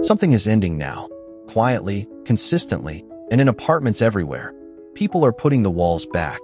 Something is ending now. Quietly, consistently, and in apartments everywhere. People are putting the walls back.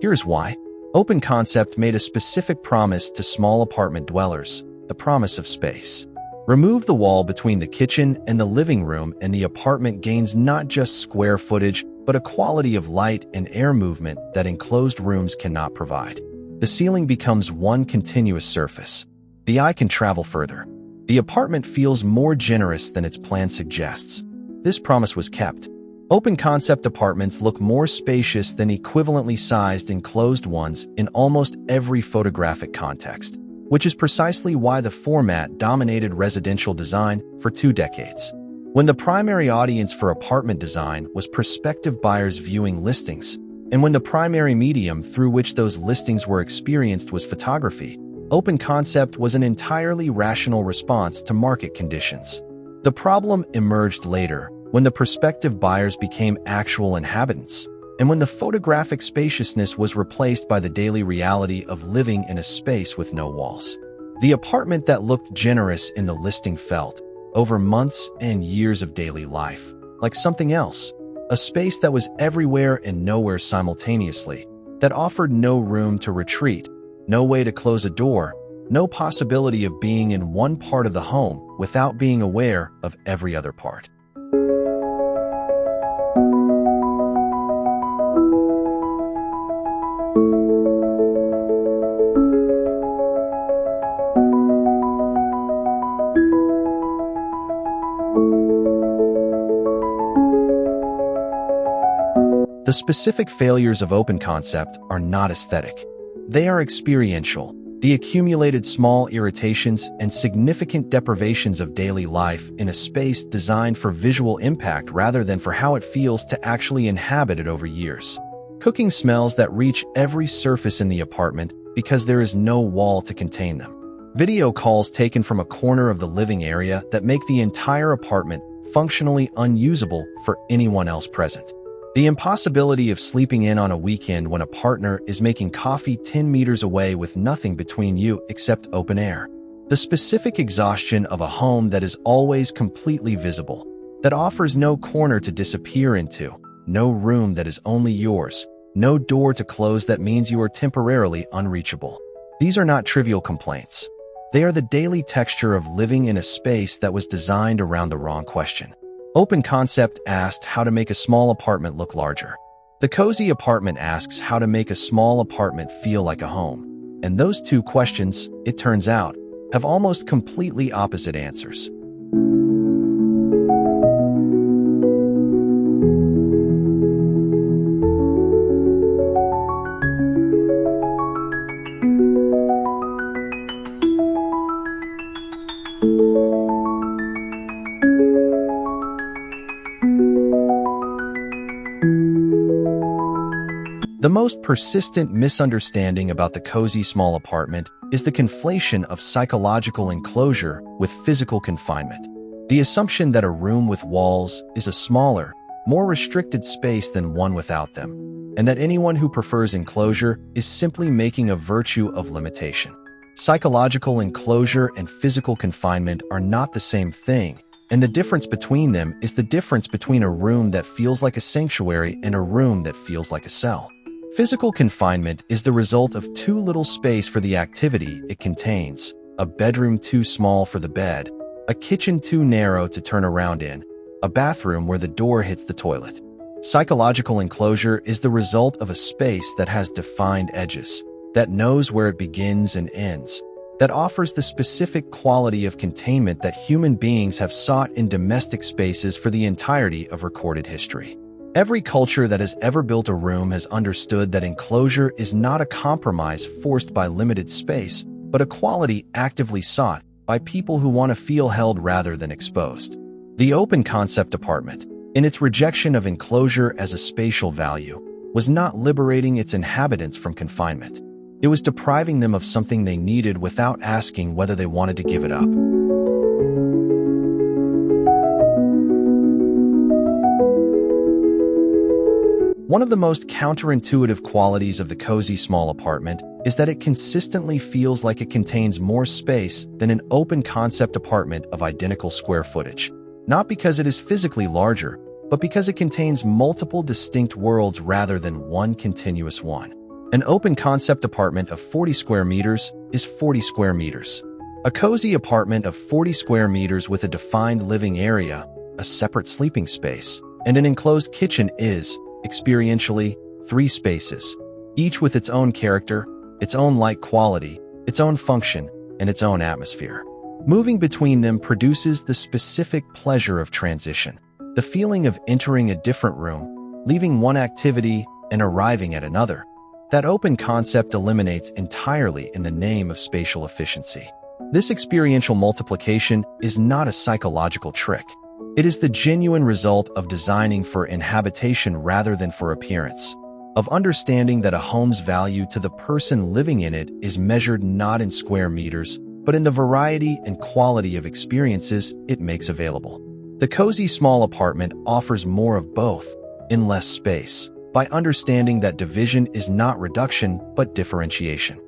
Here's why. Open Concept made a specific promise to small apartment dwellers, the promise of space. Remove the wall between the kitchen and the living room and the apartment gains not just square footage, but a quality of light and air movement that enclosed rooms cannot provide. The ceiling becomes one continuous surface. The eye can travel further. The apartment feels more generous than its plan suggests. This promise was kept. Open concept apartments look more spacious than equivalently sized enclosed ones in almost every photographic context, which is precisely why the format dominated residential design for 2 decades. When the primary audience for apartment design was prospective buyers viewing listings, and when the primary medium through which those listings were experienced was photography, Open Concept was an entirely rational response to market conditions. The problem emerged later, when the prospective buyers became actual inhabitants, and when the photographic spaciousness was replaced by the daily reality of living in a space with no walls. The apartment that looked generous in the listing felt, over months and years of daily life, like something else, a space that was everywhere and nowhere simultaneously, that offered no room to retreat, no way to close a door, no possibility of being in one part of the home without being aware of every other part. The specific failures of Open Concept are not aesthetic. They are experiential. The accumulated small irritations and significant deprivations of daily life in a space designed for visual impact rather than for how it feels to actually inhabit it over years. Cooking smells that reach every surface in the apartment because there is no wall to contain them. Video calls taken from a corner of the living area that make the entire apartment functionally unusable for anyone else present. The impossibility of sleeping in on a weekend when a partner is making coffee 10 meters away with nothing between you except open air. The specific exhaustion of a home that is always completely visible, that offers no corner to disappear into, no room that is only yours, no door to close that means you are temporarily unreachable. These are not trivial complaints. They are the daily texture of living in a space that was designed around the wrong question. Open Concept asked how to make a small apartment look larger. The Cozy Apartment asks how to make a small apartment feel like a home. And those two questions, it turns out, have almost completely opposite answers. The most persistent misunderstanding about the cozy small apartment is the conflation of psychological enclosure with physical confinement. The assumption that a room with walls is a smaller, more restricted space than one without them, and that anyone who prefers enclosure is simply making a virtue of limitation. Psychological enclosure and physical confinement are not the same thing, and the difference between them is the difference between a room that feels like a sanctuary and a room that feels like a cell. Physical confinement is the result of too little space for the activity it contains, a bedroom too small for the bed, a kitchen too narrow to turn around in, a bathroom where the door hits the toilet. Psychological enclosure is the result of a space that has defined edges, that knows where it begins and ends, that offers the specific quality of containment that human beings have sought in domestic spaces for the entirety of recorded history. Every culture that has ever built a room has understood that enclosure is not a compromise forced by limited space, but a quality actively sought by people who want to feel held rather than exposed. The Open Concept apartment, in its rejection of enclosure as a spatial value, was not liberating its inhabitants from confinement. It was depriving them of something they needed without asking whether they wanted to give it up. One of the most counterintuitive qualities of the cozy small apartment is that it consistently feels like it contains more space than an open concept apartment of identical square footage. not because it is physically larger, but because it contains multiple distinct worlds rather than one continuous one. An open-concept apartment of 40 square meters is 40 square meters. A cozy apartment of 40 square meters with a defined living area, a separate sleeping space, and an enclosed kitchen is, experientially, 3 spaces, each with its own character, its own light quality, its own function, and its own atmosphere. Moving between them produces the specific pleasure of transition, the feeling of entering a different room, leaving one activity, and arriving at another. That open concept eliminates entirely in the name of spatial efficiency. This experiential multiplication is not a psychological trick. It is the genuine result of designing for inhabitation rather than for appearance, of understanding that a home's value to the person living in it is measured not in square meters, but in the variety and quality of experiences it makes available. The cozy small apartment offers more of both, in less space, by understanding that division is not reduction but differentiation.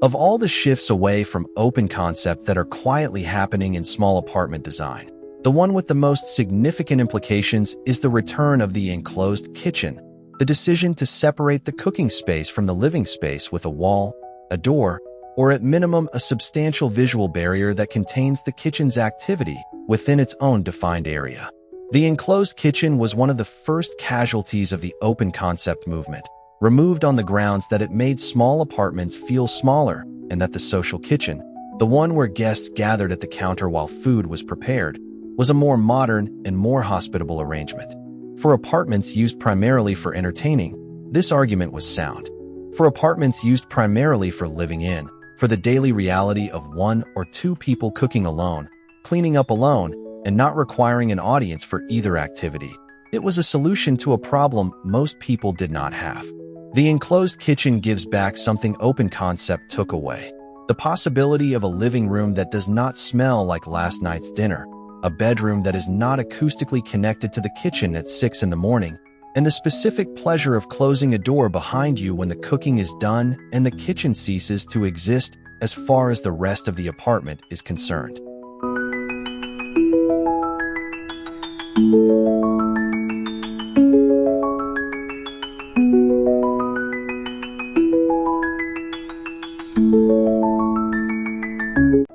Of all the shifts away from open concept that are quietly happening in small apartment design, the one with the most significant implications is the return of the enclosed kitchen, the decision to separate the cooking space from the living space with a wall, a door, or at minimum a substantial visual barrier that contains the kitchen's activity within its own defined area. The enclosed kitchen was one of the first casualties of the open concept movement, removed on the grounds that it made small apartments feel smaller and that the social kitchen, the one where guests gathered at the counter while food was prepared, was a more modern and more hospitable arrangement. For apartments used primarily for entertaining, this argument was sound. For apartments used primarily for living in, for the daily reality of 1 or 2 people cooking alone, cleaning up alone, and not requiring an audience for either activity, it was a solution to a problem most people did not have. The enclosed kitchen gives back something open concept took away: the possibility of a living room that does not smell like last night's dinner, a bedroom that is not acoustically connected to the kitchen at 6 in the morning, and the specific pleasure of closing a door behind you when the cooking is done and the kitchen ceases to exist as far as the rest of the apartment is concerned.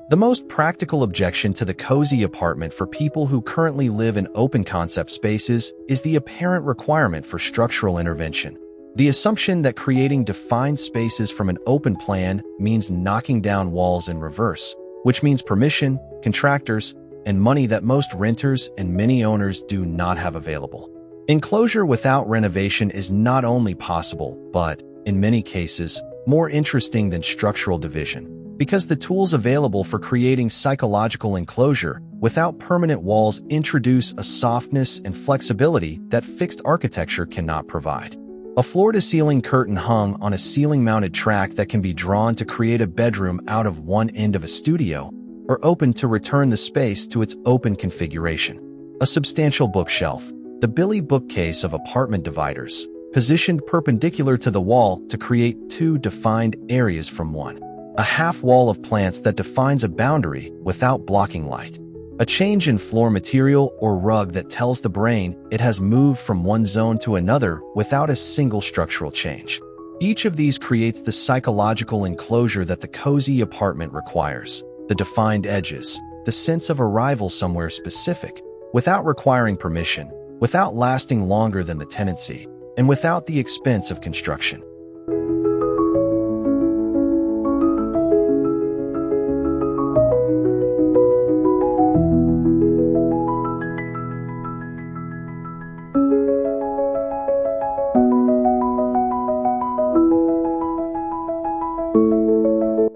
The most practical objection to the cozy apartment for people who currently live in open-concept spaces is the apparent requirement for structural intervention. The assumption that creating defined spaces from an open plan means knocking down walls in reverse, which means permission, contractors, and money that most renters and many owners do not have available. Enclosure without renovation is not only possible, but, in many cases, more interesting than structural division, because the tools available for creating psychological enclosure without permanent walls introduce a softness and flexibility that fixed architecture cannot provide. A floor-to-ceiling curtain hung on a ceiling-mounted track that can be drawn to create a bedroom out of one end of a studio, or opened to return the space to its open configuration. A substantial bookshelf, the Billy bookcase of apartment dividers, positioned perpendicular to the wall to create 2 defined areas from one. A half wall of plants that defines a boundary without blocking light. A change in floor material or rug that tells the brain it has moved from one zone to another without a single structural change. Each of these creates the psychological enclosure that the cozy apartment requires, the defined edges, the sense of arrival somewhere specific, without requiring permission, without lasting longer than the tenancy, and without the expense of construction.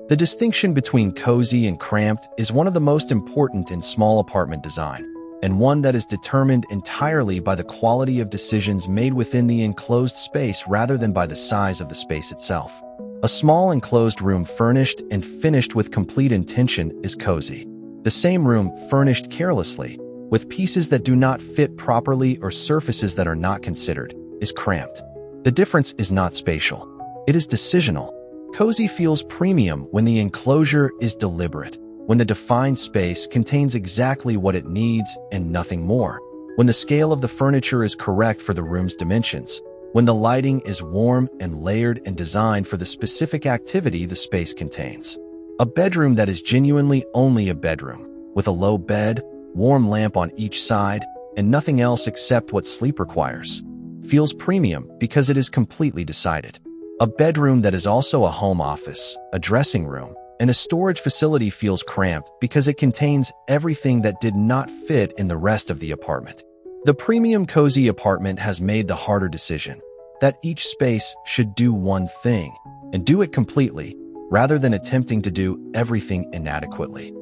The distinction between cozy and cramped is one of the most important in small apartment design, and one that is determined entirely by the quality of decisions made within the enclosed space rather than by the size of the space itself. A small enclosed room furnished and finished with complete intention is cozy. The same room furnished carelessly, with pieces that do not fit properly or surfaces that are not considered, is cramped. The difference is not spatial. It is decisional. Cozy feels premium when the enclosure is deliberate, when the defined space contains exactly what it needs and nothing more, when the scale of the furniture is correct for the room's dimensions, when the lighting is warm and layered and designed for the specific activity the space contains. A bedroom that is genuinely only a bedroom, with a low bed, warm lamp on each side, and nothing else except what sleep requires, feels premium because it is completely decided. A bedroom that is also a home office, a dressing room, and a storage facility feels cramped because it contains everything that did not fit in the rest of the apartment. The premium cozy apartment has made the harder decision that each space should do one thing, and do it completely, rather than attempting to do everything inadequately.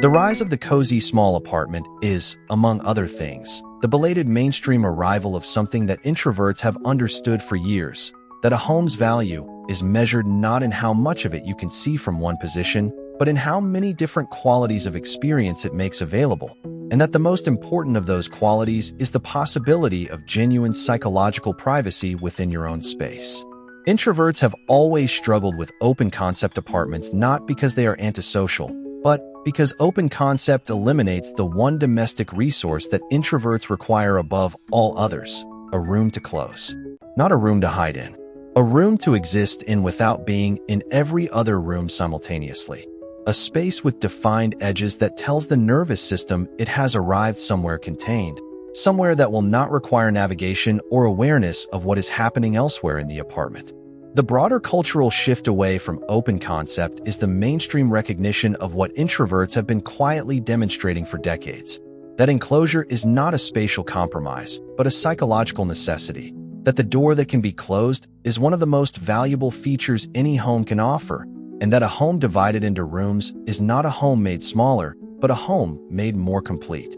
The rise of the cozy small apartment is, among other things, the belated mainstream arrival of something that introverts have understood for years, that a home's value is measured not in how much of it you can see from one position, but in how many different qualities of experience it makes available, and that the most important of those qualities is the possibility of genuine psychological privacy within your own space. Introverts have always struggled with open-concept apartments not because they are antisocial, but because open concept eliminates the one domestic resource that introverts require above all others, a room to close. Not a room to hide in. A room to exist in without being in every other room simultaneously. A space with defined edges that tells the nervous system it has arrived somewhere contained, somewhere that will not require navigation or awareness of what is happening elsewhere in the apartment. The broader cultural shift away from open concept is the mainstream recognition of what introverts have been quietly demonstrating for decades. That enclosure is not a spatial compromise, but a psychological necessity. That the door that can be closed is one of the most valuable features any home can offer, and that a home divided into rooms is not a home made smaller, but a home made more complete.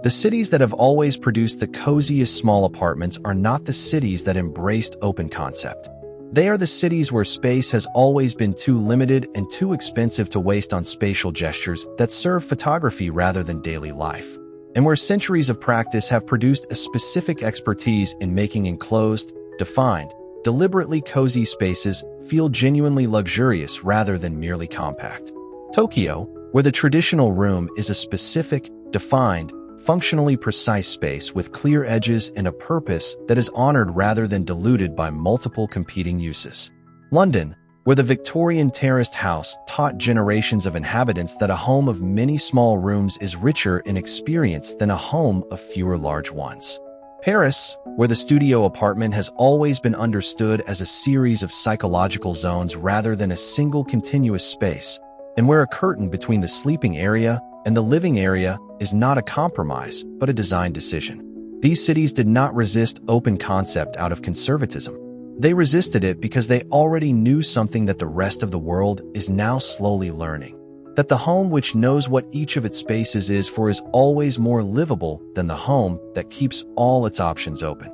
The cities that have always produced the coziest small apartments are not the cities that embraced open concept. They are the cities where space has always been too limited and too expensive to waste on spatial gestures that serve photography rather than daily life, and where centuries of practice have produced a specific expertise in making enclosed, defined, deliberately cozy spaces feel genuinely luxurious rather than merely compact. Tokyo, where the traditional room is a specific, defined, functionally precise space with clear edges and a purpose that is honored rather than diluted by multiple competing uses. London, where the Victorian terraced house taught generations of inhabitants that a home of many small rooms is richer in experience than a home of fewer large ones. Paris, where the studio apartment has always been understood as a series of psychological zones rather than a single continuous space, and where a curtain between the sleeping area and the living area is not a compromise, but a design decision. These cities did not resist open concept out of conservatism. They resisted it because they already knew something that the rest of the world is now slowly learning. That the home which knows what each of its spaces is for is always more livable than the home that keeps all its options open.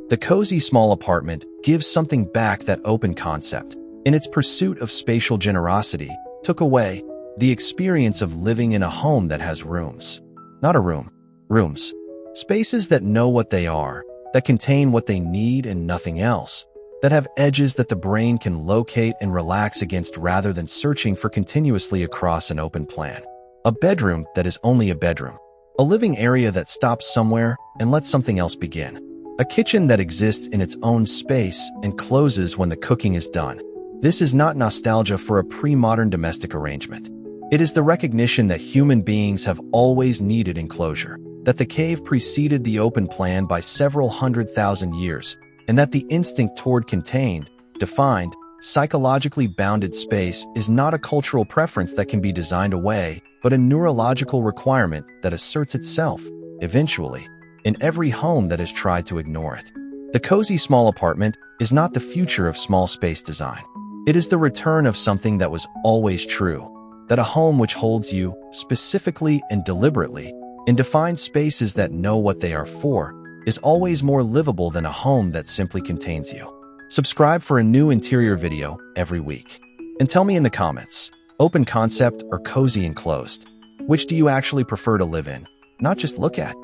The cozy small apartment gives something back that open concept, in its pursuit of spatial generosity, took away the experience of living in a home that has rooms. Not a room. Rooms. Spaces that know what they are, that contain what they need and nothing else, that have edges that the brain can locate and relax against rather than searching for continuously across an open plan. A bedroom that is only a bedroom. A living area that stops somewhere and lets something else begin. A kitchen that exists in its own space and closes when the cooking is done. This is not nostalgia for a pre-modern domestic arrangement. It is the recognition that human beings have always needed enclosure, that the cave preceded the open plan by several 100,000 years, and that the instinct toward contained, defined, psychologically bounded space is not a cultural preference that can be designed away, but a neurological requirement that asserts itself, eventually, in every home that has tried to ignore it. The cozy small apartment is not the future of small space design. It is the return of something that was always true, that a home which holds you, specifically and deliberately, in defined spaces that know what they are for, is always more livable than a home that simply contains you. Subscribe for a new interior video every week. And tell me in the comments, open concept or cozy enclosed? Which do you actually prefer to live in, not just look at?